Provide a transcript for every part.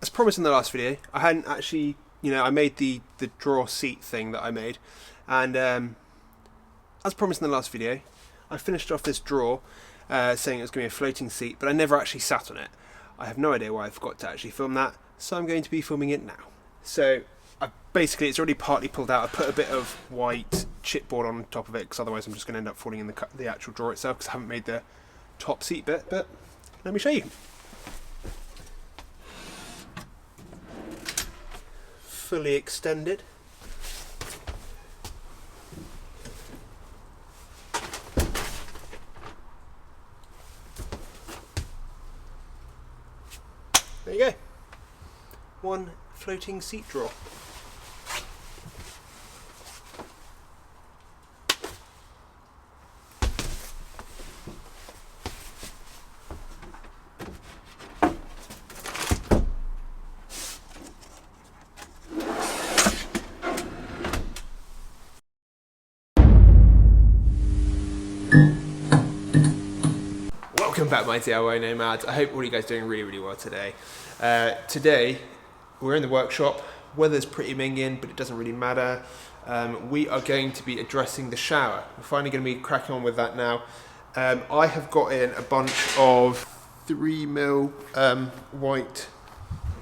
as promised in the last video, I hadn't actually, I made the drawer seat thing that I made, and as promised in the last video, I finished off this drawer saying it was going to be a floating seat, but I never actually sat on it. I have no idea why I forgot to actually film that, so I'm going to be filming it now. So basically it's already partly pulled out. I put a bit of white chipboard on top of it because otherwise I'm just going to end up falling in the actual drawer itself because I haven't made the top seat bit, but let me show you. Fully extended. There you go. One floating seat drawer. Welcome back, my DIY nomads. I hope all you guys are doing really well today. Today we're in the workshop. Weather's pretty minging, but it doesn't really matter. We are going to be addressing the shower. We're finally going to be cracking on with that now. I have got in a bunch of 3mm white.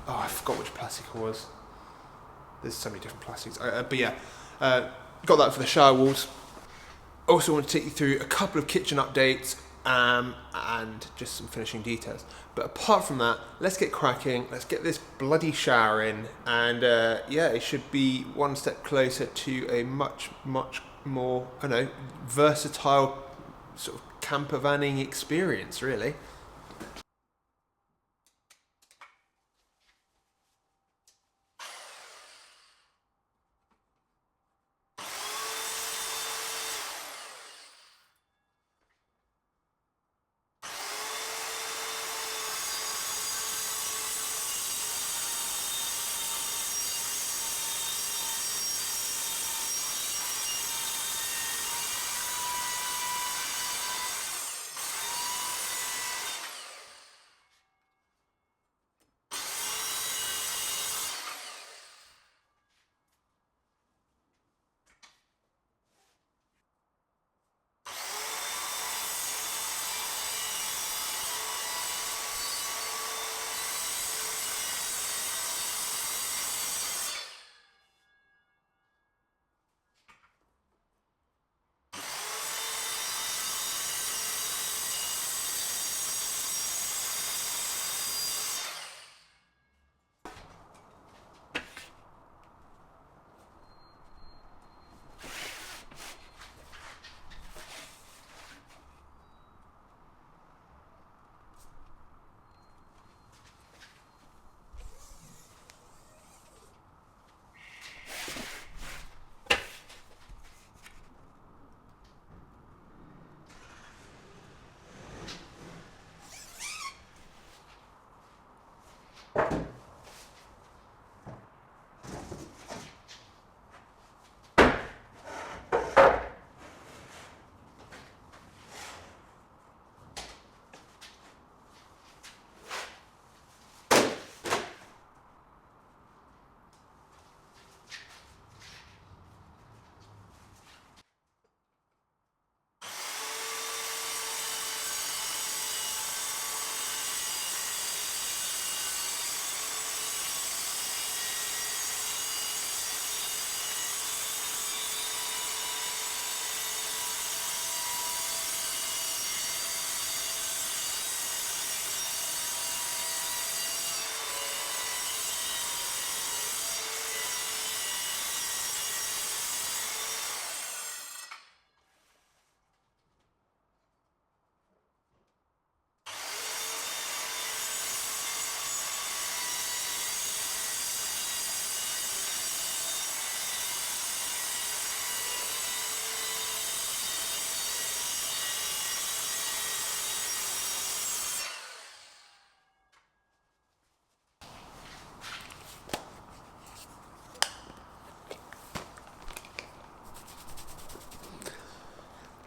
Oh, I forgot which plastic it was. There's so many different plastics. But yeah, got that for the shower walls. Also want to take you through a couple of kitchen updates. And just some finishing details. But apart from that, let's get cracking, let's get this bloody shower in, and yeah, it should be one step closer to a much more, versatile sort of camper vanning experience, really.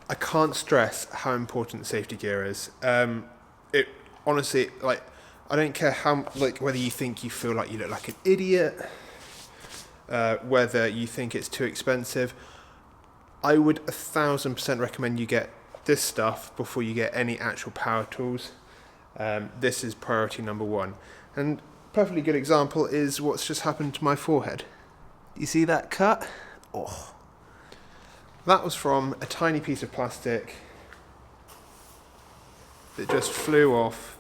I can't stress how important safety gear is. It honestly, like, I don't care how, like, whether you think you feel like you look like an idiot, whether you think it's too expensive. I would 1000% recommend you get this stuff before you get any actual power tools. This is priority number one. And a perfectly good example is what's just happened to my forehead. You see that cut? Oh. That was from a tiny piece of plastic that just flew off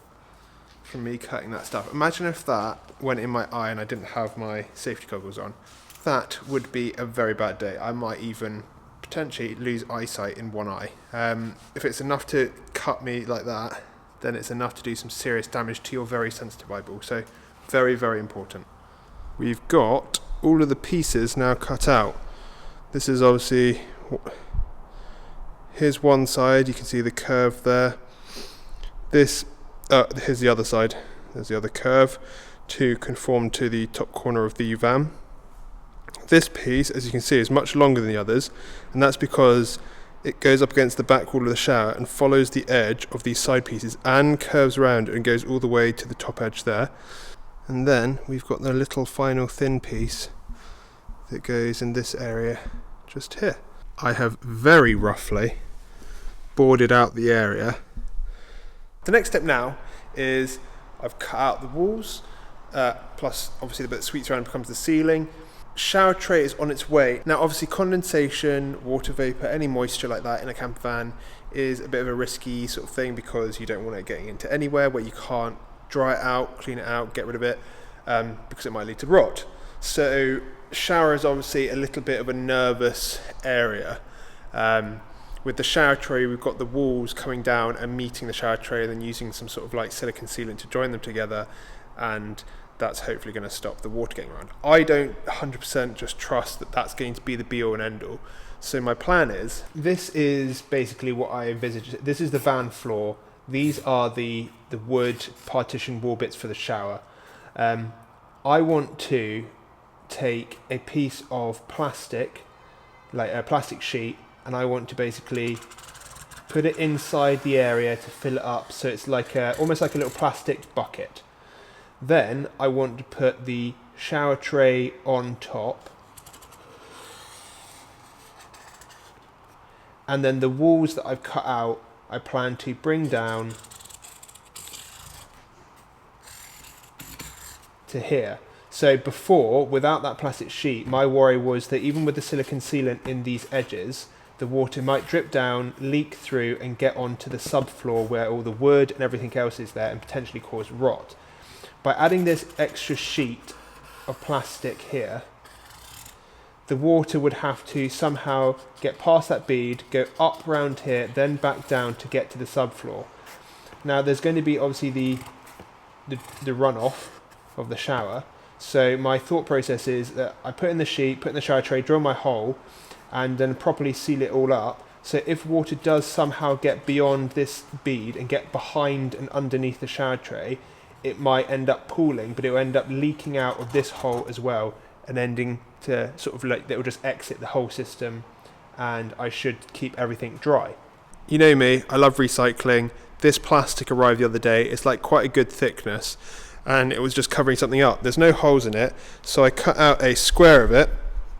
from me cutting that stuff. Imagine if that went in my eye and I didn't have my safety goggles on. That would be a very bad day. I might even potentially lose eyesight in one eye. If it's enough to cut me like that, then it's enough to do some serious damage to your very sensitive eyeball. So very, very important. We've got all of the pieces now cut out. This is obviously, here's one side, you can see the curve there. This, here's the other side, there's the other curve to conform to the top corner of the van. This piece, as you can see, is much longer than the others, and that's because it goes up against the back wall of the shower and follows the edge of these side pieces and curves around and goes all the way to the top edge there. And then we've got the little final thin piece that goes in this area just here. I have very roughly boarded out the area. The next step now is I've cut out the walls, plus obviously the bit that sweeps around becomes the ceiling. Shower tray is on its way. Now obviously condensation, water vapor, any moisture like that in a camper van is a bit of a risky sort of thing because you don't want it getting into anywhere where you can't dry it out, clean it out, get rid of it, because it might lead to rot. So shower is obviously a little bit of a nervous area. With the shower tray, we've got the walls coming down and meeting the shower tray and then using some sort of like silicone sealant to join them together, and that's hopefully going to stop the water getting around. I don't 100% just trust that that's going to be the be all and end all. So my plan is, this is basically what I envisage. This is the van floor. These are the wood partition wall bits for the shower. I want to take a piece of plastic, like a plastic sheet, and I want to basically put it inside the area to fill it up so it's like almost like a little plastic bucket. Then I want to put the shower tray on top, and then the walls that I've cut out I plan to bring down to here. So before, without that plastic sheet, my worry was that even with the silicone sealant in these edges, the water might drip down, leak through and get onto the subfloor where all the wood and everything else is there and potentially cause rot. By adding this extra sheet of plastic here, the water would have to somehow get past that bead, go up round here, then back down to get to the subfloor. Now there's going to be obviously the runoff of the shower. So my thought process is that I put in the sheet, put in the shower tray, drill my hole, and then properly seal it all up. So if water does somehow get beyond this bead and get behind and underneath the shower tray, it might end up pooling, but it will end up leaking out of this hole as well and ending to sort of like, it will just exit the whole system, and I should keep everything dry. You know me, I love recycling. This plastic arrived the other day. It's like quite a good thickness, and it was just covering something up. There's no holes in it, so I cut out a square of it.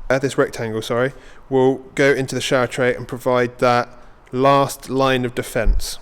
This rectangle, sorry, will go into the shower tray and provide that last line of defense.